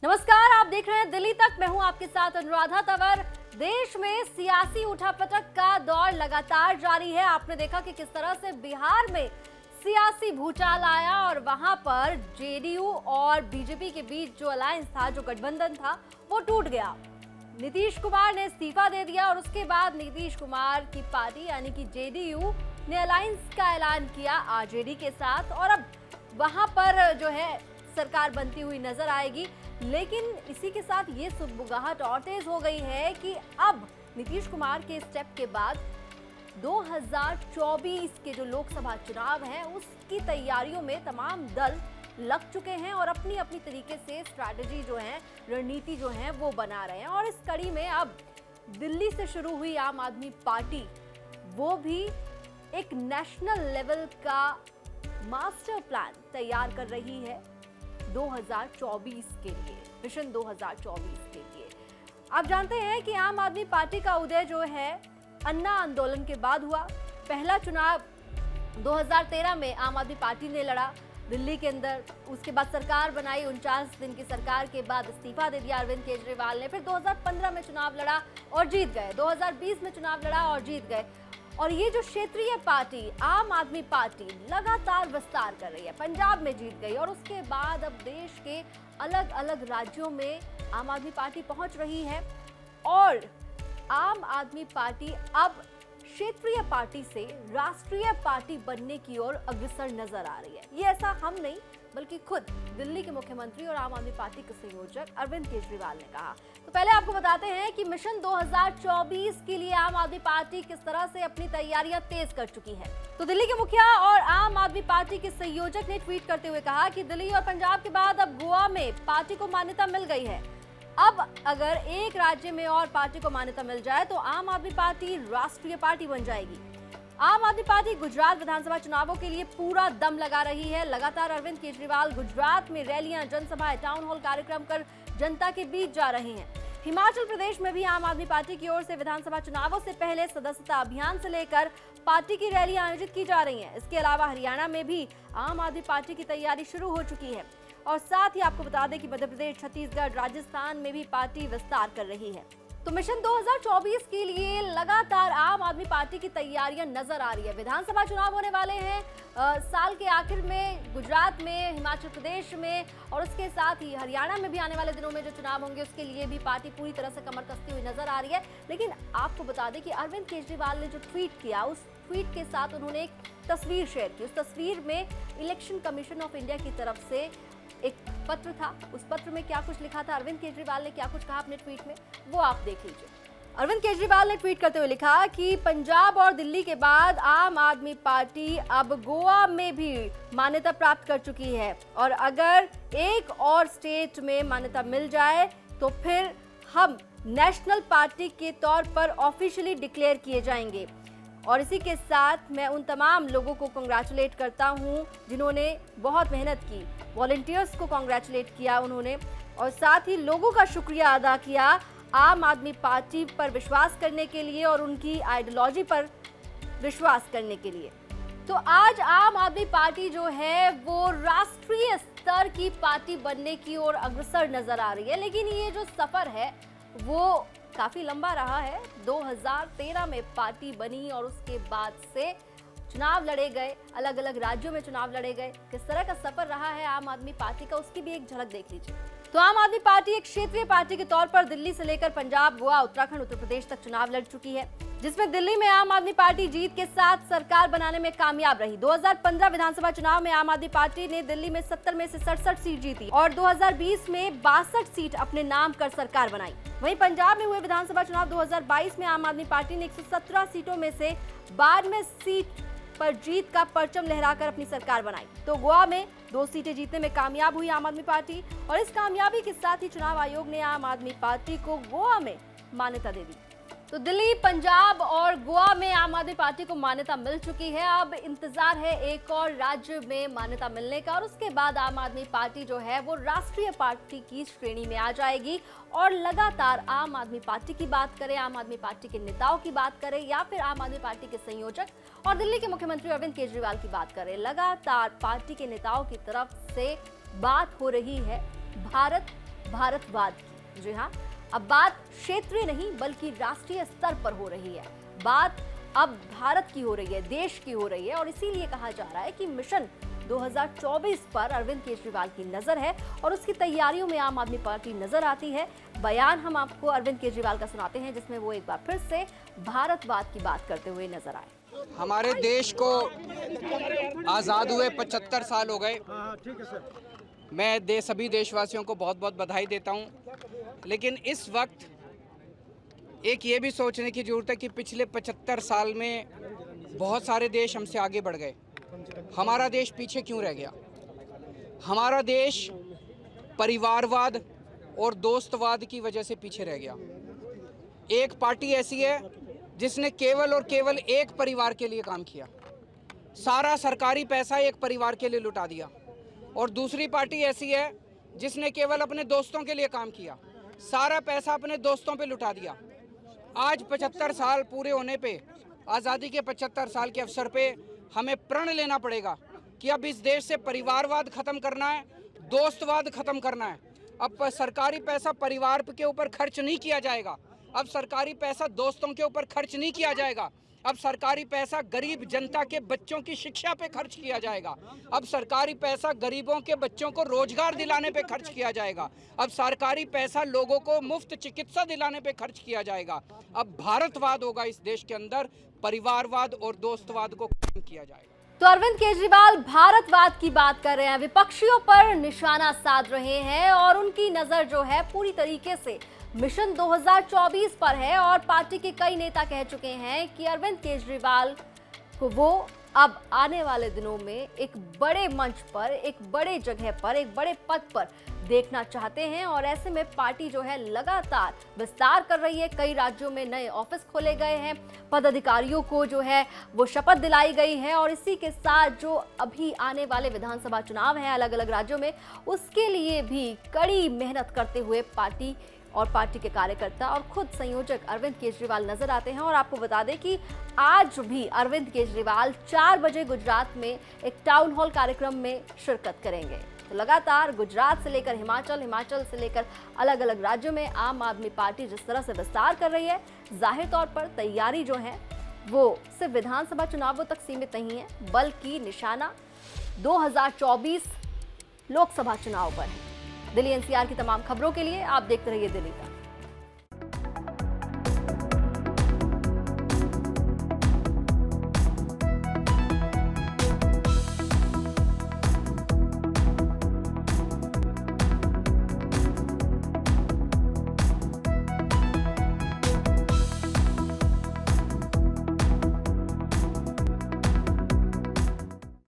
नमस्कार, आप देख रहे हैं दिल्ली तक। मैं हूं आपके साथ अनुराधा तंवर। देश में सियासी उठापटक का दौर लगातार जारी है। आपने देखा कि किस तरह से बिहार में सियासी भूचाल आया और वहां पर जेडीयू और बीजेपी के बीच जो अलायंस था, जो गठबंधन था, वो टूट गया। नीतीश कुमार ने इस्तीफा दे दिया और उसके बाद नीतीश कुमार की पार्टी यानी कि जेडीयू ने अलायंस का ऐलान किया आरजेडी के साथ और अब वहां पर जो है सरकार बनती हुई नजर आएगी। लेकिन इसी के साथ ये सुगबुगाहट और तेज हो गई है कि अब नीतीश कुमार के स्टेप के बाद 2024 के जो लोकसभा चुनाव हैं उसकी तैयारियों में तमाम दल लग चुके हैं और अपनी अपनी तरीके से स्ट्रैटेजी जो है, रणनीति जो है वो बना रहे हैं। और इस कड़ी में अब दिल्ली से शुरू हुई आम आदमी पार्टी वो भी एक नेशनल लेवल का मास्टर प्लान तैयार कर रही है 2024 के लिए, मिशन 2024 के लिए। आप जानते हैं कि आम आदमी पार्टी का उदय जो है अन्ना आंदोलन के बाद हुआ। पहला चुनाव 2013 में आम आदमी पार्टी ने लड़ा दिल्ली के अंदर। उसके बाद सरकार बनाई, 49 दिन की सरकार के बाद इस्तीफा दे दिया अरविंद केजरीवाल ने। फिर 2015 में चुनाव लड़ा और जीत गए, 2020 में चुनाव लड़ा और जीत गए। और ये जो क्षेत्रीय पार्टी आम आदमी पार्टी लगातार विस्तार कर रही है। पंजाब में जीत गई और उसके बाद अब देश के अलग अलग राज्यों में आम आदमी पार्टी पहुंच रही है और आम आदमी पार्टी अब क्षेत्रीय पार्टी से राष्ट्रीय पार्टी बनने की ओर अग्रसर नजर आ रही है। ये ऐसा हम नहीं बल्कि खुद दिल्ली के मुख्यमंत्री और आम आदमी पार्टी के संयोजक अरविंद केजरीवाल ने कहा। तो पहले आपको बताते हैं कि मिशन 2024 के लिए आम आदमी पार्टी किस तरह से अपनी तैयारियां तेज कर चुकी है। तो दिल्ली के मुखिया और आम आदमी पार्टी के संयोजक ने ट्वीट करते हुए कहा कि दिल्ली और पंजाब के बाद अब गोवा में पार्टी को मान्यता मिल गई है। अब अगर एक राज्य में और पार्टी को मान्यता मिल जाए तो आम आदमी पार्टी राष्ट्रीय पार्टी बन जाएगी। आम आदमी पार्टी गुजरात विधानसभा चुनावों के लिए पूरा दम लगा रही है। लगातार अरविंद केजरीवाल गुजरात में रैलियां, जनसभाएं, टाउन हॉल कार्यक्रम कर जनता के बीच जा रहे हैं। हिमाचल प्रदेश में भी आम आदमी पार्टी की ओर से विधानसभा चुनावों से पहले सदस्यता अभियान से लेकर पार्टी की रैलियां आयोजित की जा रही हैं। इसके अलावा हरियाणा में भी आम आदमी पार्टी की तैयारी शुरू हो चुकी है और साथ ही आपको बता दें कि मध्य प्रदेश, छत्तीसगढ़, राजस्थान में भी पार्टी विस्तार कर रही है। तो मिशन 2024 के लिए लगातार आम आदमी पार्टी की तैयारियां नजर आ रही है। विधानसभा चुनाव होने वाले हैं साल के आखिर में गुजरात में, हिमाचल प्रदेश में और उसके साथ ही हरियाणा में भी आने वाले दिनों में जो चुनाव होंगे उसके लिए भी पार्टी पूरी तरह से कमर कसती हुई नजर आ रही है। लेकिन आपको बता दें कि अरविंद केजरीवाल ने जो ट्वीट किया, उस ट्वीट के साथ उन्होंने एक तस्वीर शेयर की। उस तस्वीर में इलेक्शन कमीशन ऑफ इंडिया की तरफ से एक पत्र था। उस पत्र में क्या कुछ लिखा था, अरविंद केजरीवाल ने क्या कुछ कहा अपने ट्वीट में, वो आप देख लीजिए। अरविंद केजरीवाल ने ट्वीट करते हुए लिखा कि पंजाब और दिल्ली के बाद आम आदमी पार्टी अब गोवा में भी मान्यता प्राप्त कर चुकी है और अगर एक और स्टेट में मान्यता मिल जाए तो फिर हम नेशनल पार्टी के तौर पर ऑफिशियली डिक्लेयर किए जाएंगे। और इसी के साथ मैं उन तमाम लोगों को कांग्रेचुलेट करता हूं जिन्होंने बहुत मेहनत की, वॉलंटियर्स को कांग्रेचुलेट किया उन्होंने और साथ ही लोगों का शुक्रिया अदा किया आम आदमी पार्टी पर विश्वास करने के लिए और उनकी आइडियोलॉजी पर विश्वास करने के लिए। तो आज आम आदमी पार्टी जो है वो राष्ट्रीय स्तर की पार्टी बनने की ओर अग्रसर नजर आ रही है। लेकिन ये जो सफर है वो काफी लंबा रहा है। 2013 में पार्टी बनी और उसके बाद से चुनाव लड़े गए, अलग अलग राज्यों में चुनाव लड़े गए। किस तरह का सफर रहा है आम आदमी पार्टी का, उसकी भी एक झलक देख लीजिए। तो आम आदमी पार्टी एक क्षेत्रीय पार्टी के तौर पर दिल्ली से लेकर पंजाब, गोवा, उत्तराखंड, उत्तर प्रदेश तक चुनाव लड़ चुकी है, जिसमें दिल्ली में आम आदमी पार्टी जीत के साथ सरकार बनाने में कामयाब रही। 2015 विधानसभा चुनाव में आम आदमी पार्टी ने दिल्ली में 70 में से 67 सीट जीती और 2020 में 62 सीट अपने नाम कर सरकार बनाई। वहीं पंजाब में हुए विधानसभा चुनाव 2022 में आम आदमी पार्टी ने 117 सीटों में से 92 सीट पर जीत का परचम लहराकर अपनी सरकार बनाई। तो गोवा में 2 सीटें जीतने में कामयाब हुई आम आदमी पार्टी और इस कामयाबी के साथ ही चुनाव आयोग ने आम आदमी पार्टी को गोवा में मान्यता दे दी। तो दिल्ली, पंजाब और गोवा में आम आदमी पार्टी को मान्यता मिल चुकी है। अब इंतजार है एक और राज्य में मान्यता मिलने का और उसके बाद आम आदमी पार्टी जो है वो राष्ट्रीय पार्टी की श्रेणी में आ जाएगी। और लगातार आम आदमी पार्टी की बात करें, आम आदमी पार्टी के नेताओं की बात करें या फिर आम आदमी पार्टी के संयोजक और दिल्ली के मुख्यमंत्री अरविंद केजरीवाल की बात करें, लगातार पार्टी के नेताओं की तरफ से बात हो रही है भारत भारतवाद की। जी हाँ, अब बात क्षेत्रीय नहीं बल्कि राष्ट्रीय स्तर पर हो रही है। बात अब भारत की हो रही है, देश की हो रही है और इसीलिए कहा जा रहा है कि मिशन 2024 पर अरविंद केजरीवाल की नजर है और उसकी तैयारियों में आम आदमी पार्टी नजर आती है। बयान हम आपको अरविंद केजरीवाल का सुनाते हैं जिसमें वो एक बार फिर से भारतवाद की बात करते हुए नजर आए। हमारे देश को आज़ाद हुए 75 साल हो गए। मैं सभी देशवासियों को बहुत बहुत बधाई देता हूं। लेकिन इस वक्त एक ये भी सोचने की ज़रूरत है कि पिछले 75 साल में बहुत सारे देश हमसे आगे बढ़ गए। हमारा देश पीछे क्यों रह गया? हमारा देश परिवारवाद और दोस्तवाद की वजह से पीछे रह गया। एक पार्टी ऐसी है जिसने केवल और केवल एक परिवार के लिए काम किया, सारा सरकारी पैसा एक परिवार के लिए लुटा दिया। और दूसरी पार्टी ऐसी है जिसने केवल अपने दोस्तों के लिए काम किया, सारा पैसा अपने दोस्तों पे लुटा दिया। आज 75 साल पूरे होने पे, आज़ादी के 75 साल के अवसर पे हमें प्रण लेना पड़ेगा कि अब इस देश से परिवारवाद खत्म करना है, दोस्तवाद खत्म करना है। अब सरकारी पैसा परिवार के ऊपर खर्च नहीं किया जाएगा, अब सरकारी पैसा दोस्तों के ऊपर खर्च नहीं किया जाएगा, अब सरकारी पैसा गरीब जनता के बच्चों की शिक्षा पे खर्च किया जाएगा, अब सरकारी पैसा गरीबों के बच्चों को रोजगार दिलाने पे खर्च किया जाएगा, अब सरकारी पैसा लोगों को मुफ्त चिकित्सा दिलाने पे खर्च किया जाएगा। अब भारतवाद होगा इस देश के अंदर, परिवारवाद और दोस्तवाद को खत्म किया जाएगा। तो अरविंद केजरीवाल भारतवाद की बात कर रहे हैं, विपक्षियों पर निशाना साध रहे हैं और उनकी नजर जो है पूरी तरीके से मिशन 2024 पर है। और पार्टी के कई नेता कह चुके हैं कि अरविंद केजरीवाल को वो अब आने वाले दिनों में एक बड़े मंच पर, एक बड़े जगह पर, एक बड़े पद पर देखना चाहते हैं। और ऐसे में पार्टी जो है लगातार विस्तार कर रही है। कई राज्यों में नए ऑफिस खोले गए हैं, पदाधिकारियों को जो है वो शपथ दिलाई गई है और इसी के साथ जो अभी आने वाले विधानसभा चुनाव हैं अलग अलग राज्यों में, उसके लिए भी कड़ी मेहनत करते हुए पार्टी और पार्टी के कार्यकर्ता और खुद संयोजक अरविंद केजरीवाल नजर आते हैं। और आपको बता दें कि आज भी अरविंद केजरीवाल 4 बजे गुजरात में एक टाउन हॉल कार्यक्रम में शिरकत करेंगे। तो लगातार गुजरात से लेकर हिमाचल, हिमाचल से लेकर अलग अलग राज्यों में आम आदमी पार्टी जिस तरह से विस्तार कर रही है, जाहिर तौर पर तैयारी जो है वो सिर्फ विधानसभा चुनावों तक सीमित नहीं है बल्कि निशाना 2024 लोकसभा चुनाव पर है। दिल्ली एनसीआर की तमाम खबरों के लिए आप देखते रहिए दिल्ली तक।